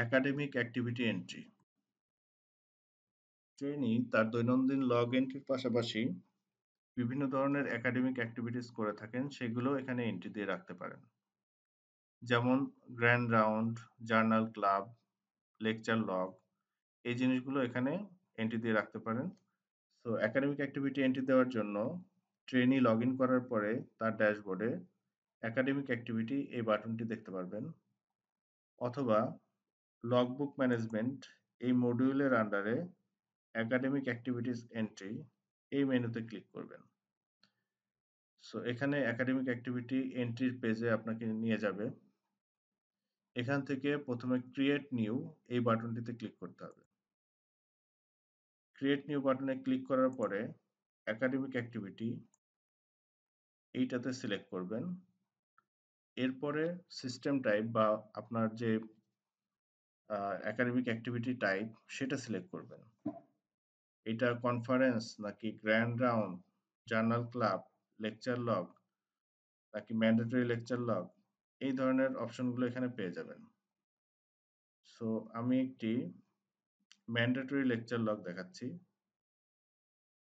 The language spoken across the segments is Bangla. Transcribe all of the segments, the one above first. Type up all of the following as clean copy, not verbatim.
Academic activity entry. ট্রেনি তার দৈনন্দিন লগ এন্ট্রির পাশাপাশি বিভিন্ন ধরনের একাডেমিক অ্যাক্টিভিটিস করে থাকেন, সেগুলো এখানে এন্ট্রি দিয়ে রাখতে পারেন। যেমন grand round, journal club, lecture log, এই জিনিসগুলো এখানে এন্ট্রি দিয়ে রাখতে পারেন। সো একাডেমিক অ্যাক্টিভিটি এন্ট্রি দেওয়ার জন্য ট্রেনি লগইন করার পরে তার ড্যাশবোর্ডে একাডেমিক অ্যাক্টিভিটি এই বাটনটি দেখতে পারবেন, অথবা লগবুক ম্যানেজমেন্ট এই মডিউলের আন্ডারে একাডেমিক অ্যাক্টিভিটিস এন্ট্রি এই মেনুতে ক্লিক করবেন। সো এখানে একাডেমিক অ্যাক্টিভিটি এন্ট্রির পেজে আপনাকে নিয়ে যাবে। এখান থেকে প্রথমে ক্রিয়েট নিউ এই বাটনটিতে ক্লিক করতে হবে। ক্রিয়েট নিউ বাটনে ক্লিক করার পরে একাডেমিক অ্যাক্টিভিটি এইটাতে সিলেক্ট করবেন। এরপরে সিস্টেম টাইপ বা আপনার যে একাডেমিক অ্যাক্টিভিটি টাইপ সেটা সিলেক্ট করবেন। এটা কনফারেন্স নাকি grand round, journal club, lecture log নাকি ম্যান্ডেটরি লেকচার লগ, এই ধরনের অপশনগুলো এখানে পেয়ে যাবেন। সো আমি একটি ম্যান্ডেটরি লেকচার লগ দেখাচ্ছি।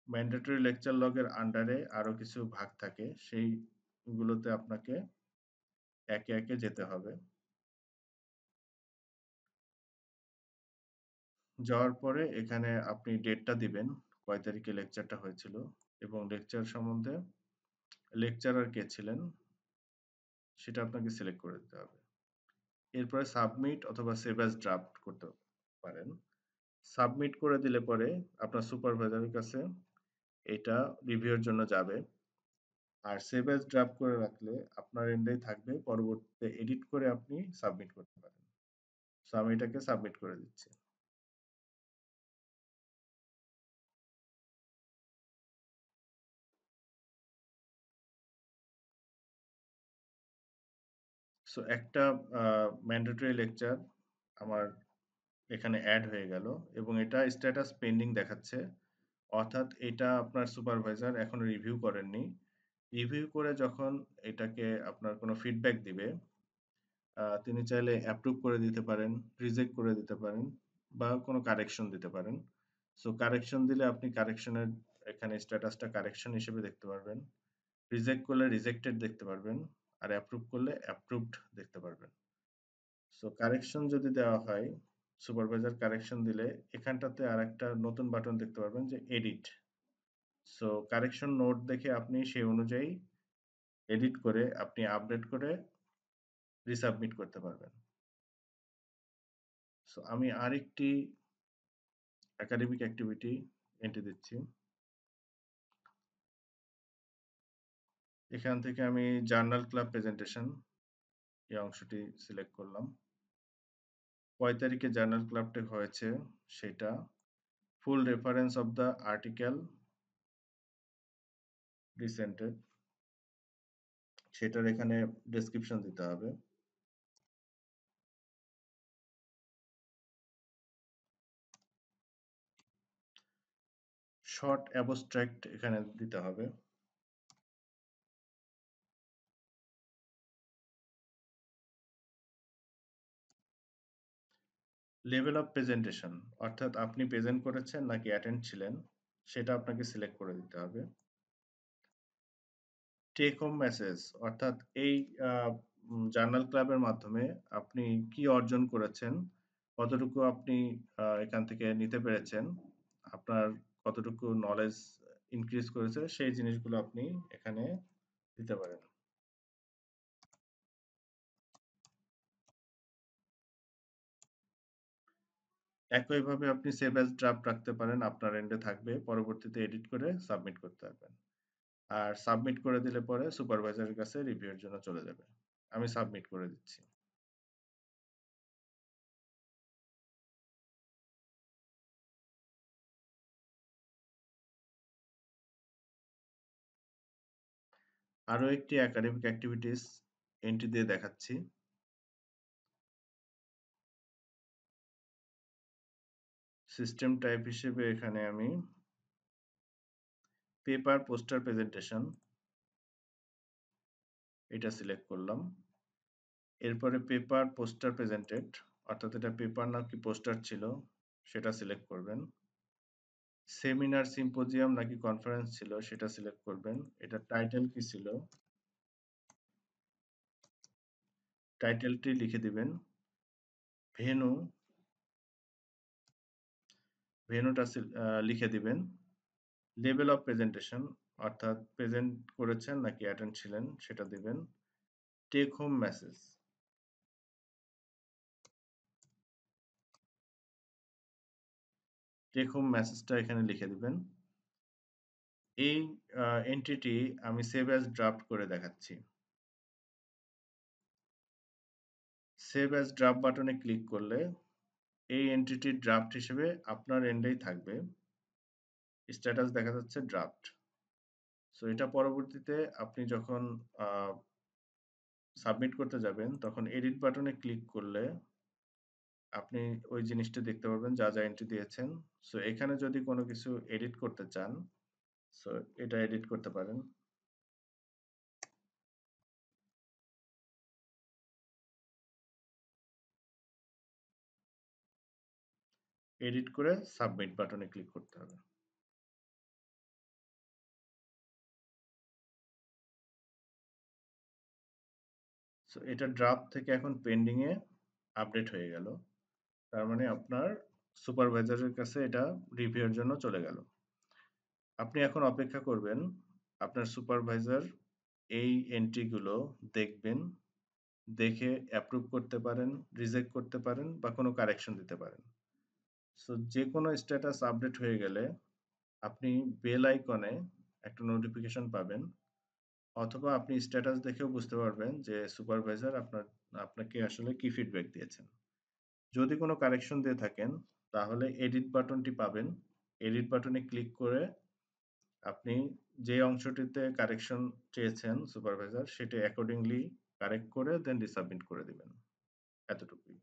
ম্যান্ডেটরি লেকচার লগের আন্ডারে আরো কিছু ভাগ থাকে, সেইগুলোতে আপনাকে একে একে যেতে হবে। যাওয়ার পরে এখানে আপনি ডেটটা দিবেন, কয় তারিখে লেকচারটা হয়েছিল এবং লেকচার সম্বন্ধে লেকচারার কে ছিলেন সেটা আপনাকে সিলেক্ট করে দিতে হবে। এরপরে সাবমিট অথবা সেভ অ্যাজ ড্রাফট করতে পারেন। সাবমিট করে দিলে পরে আপনার সুপারভাইজারের কাছে এটা রিভিউর জন্য যাবে। আর সেভ অ্যাজ ড্রাফট করে রাখলে আপনার এন্ডেই থাকবে, পরবর্তীতে এডিট করে আপনি সাবমিট করতে পারেন। সো আমি এটাকে সাবমিট করে দিচ্ছি। সো একটা ম্যান্ডেটরি লেকচার আমার এখানে অ্যাড হয়ে গেল এবং এটা স্ট্যাটাস পেন্ডিং দেখাচ্ছে, অর্থাৎ এটা আপনার সুপারভাইজার এখনো রিভিউ করেননি। রিভিউ করে যখন এটাকে আপনার কোনো ফিডব্যাক দিবে, তিনি চাইলে অ্যাপ্রুভ করে দিতে পারেন, রিজেক্ট করে দিতে পারেন বা কোনো কারেকশন দিতে পারেন। সো কারেকশন দিলে আপনি কারেকশনের এখানে স্ট্যাটাসটা কারেকশন হিসেবে দেখতে পারবেন। রিজেক্ট করলে রিজেক্টেড দেখতে পারবেন। আর অ্যাপ্রুভ করলে অ্যাপ্রুভড দেখতে পারবেন। সো কারেকশন যদি দেওয়া হয়, সুপারভাইজার কারেকশন দিলে এখানটাতে আরেকটা নতুন বাটন দেখতে পারবেন যে এডিট। সো কারেকশন নোট দেখে আপনি সেই অনুযায়ী এডিট করে আপনি আপডেট করে রিসাবমিট করতে পারবেন। সো আমি আরেকটি একাডেমিক অ্যাক্টিভিটি এন্ট্রি দিচ্ছি। এখান থেকে আমি জার্নাল ক্লাব প্রেজেন্টেশন এই অংশটি সিলেক্ট করলাম। কয় তারিখে জার্নাল ক্লাবটি হয়েছে সেটা, ফুল রেফারেন্স অফ দ্য আর্টিকেল রিসেন্টেড সেটার এখানে ডেসক্রিপশন দিতে হবে। শর্ট অ্যাবস্ট্রাক্ট এখানে দিতে হবে। লেভেল অফ প্রেজেন্টেশন, অর্থাৎ আপনি প্রেজেন্ট করেছেন নাকি অ্যাটেন্ড ছিলেন সেটা আপনাকে সিলেক্ট করে দিতে হবে। টেক হোম মেসেজ, অর্থাৎ এই জার্নাল ক্লাবের মাধ্যমে আপনি কি অর্জন করেছেন, কতটুকু আপনি এখান থেকে নিতে পেরেছেন, আপনার কতটুকু নলেজ ইনক্রিজ করেছে সেই জিনিসগুলো আপনি এখানে দিতে পারেন। একইভাবে আপনি সেভ অ্যাজ ড্রাফট রাখতে পারেন, আপনার এন্ডে থাকবে, পরবর্তীতে এডিট করে সাবমিট করতে পারবেন। আর সাবমিট করে দিলে পরে সুপারভাইজারের কাছে রিভিউর জন্য চলে যাবে। আমি সাবমিট করে দিচ্ছি। আরো একটি একাডেমিক অ্যাক্টিভিটিস এন্ট্রি দিয়ে দেখাচ্ছি। সিস্টেম টাইপ হিসেবে এখানে আমি পেপার পোস্টার প্রেজেন্টেশন এটা সিলেক্ট করলাম। এরপরে পেপার পোস্টার প্রেজেন্টেড, অর্থাৎ এটা পেপার নাকি পোস্টার ছিল সেটা সিলেক্ট করবেন। সেমিনার, সিম্পোজিয়াম নাকি কনফারেন্স ছিল সেটা সিলেক্ট করবেন। এটা টাইটেল কি ছিল, টাইটেলটি লিখে দিবেন। ভেন্যু, ভেন্যুটা লিখে দিবেন। লেভেল অফ প্রেজেন্টেশন অর্থাৎ প্রেজেন্ট করেছেন নাকি অ্যাটেন্ড ছিলেন সেটা দিবেন। Take home message, take home মেসেজটা এখানে লিখে দিবেন। এই এন্ট্রিটি আমি সেভ অ্যাজ ড্রাফট করে দেখাচ্ছি। সেভ অ্যাজ ড্রাফট বাটনে ক্লিক করলে এই এন্ট্রিটির ড্রাফট হিসেবে আপনার এন্ডেই থাকবে। স্ট্যাটাস দেখা যাচ্ছে ড্রাফট। সো এটা পরবর্তীতে আপনি যখন সাবমিট করতে যাবেন তখন এডিট বাটনে ক্লিক করলে আপনি ওই জিনিসটা দেখতে পারবেন যা যা এন্ট্রি দিয়েছেন। সো এখানে যদি কোনো কিছু এডিট করতে চান, সো এটা এডিট করতে পারেন। এডিট করে সাবমিট বাটনে ক্লিক করতে হবে। সো এটা ড্রাফট থেকে এখন পেন্ডিং এ আপডেট হয়ে গেল। তার মানে আপনার সুপারভাইজারের কাছে এটা রিভিউর জন্য চলে গেল। আপনি এখন অপেক্ষা করবেন আপনার সুপারভাইজার এই এন্ট্রিগুলো দেখবেন, দেখে অ্যাপ্রুভ করতে পারেন, রিজেক্ট করতে পারেন বা কোনো কারেকশন দিতে পারেন। সো যে কোনো স্ট্যাটাস আপডেট হয়ে গেলে আপনি বেল আইকনে একটা নোটিফিকেশন পাবেন, অথবা আপনি স্ট্যাটাস দেখেও বুঝতে পারবেন যে সুপারভাইজার আপনাকে আসলে কি ফিডব্যাক দিয়েছেন। যদি কোনো কারেকশন দিয়ে থাকেন তাহলে এডিট বাটনটি পাবেন। এডিট বাটনে ক্লিক করে আপনি যে অংশটিতে কারেকশন চেয়েছেন সুপারভাইজার সেটি অ্যাকর্ডিংলি কারেক্ট করে দেন রিসাবমিট করে দিবেন। এতটুকুই।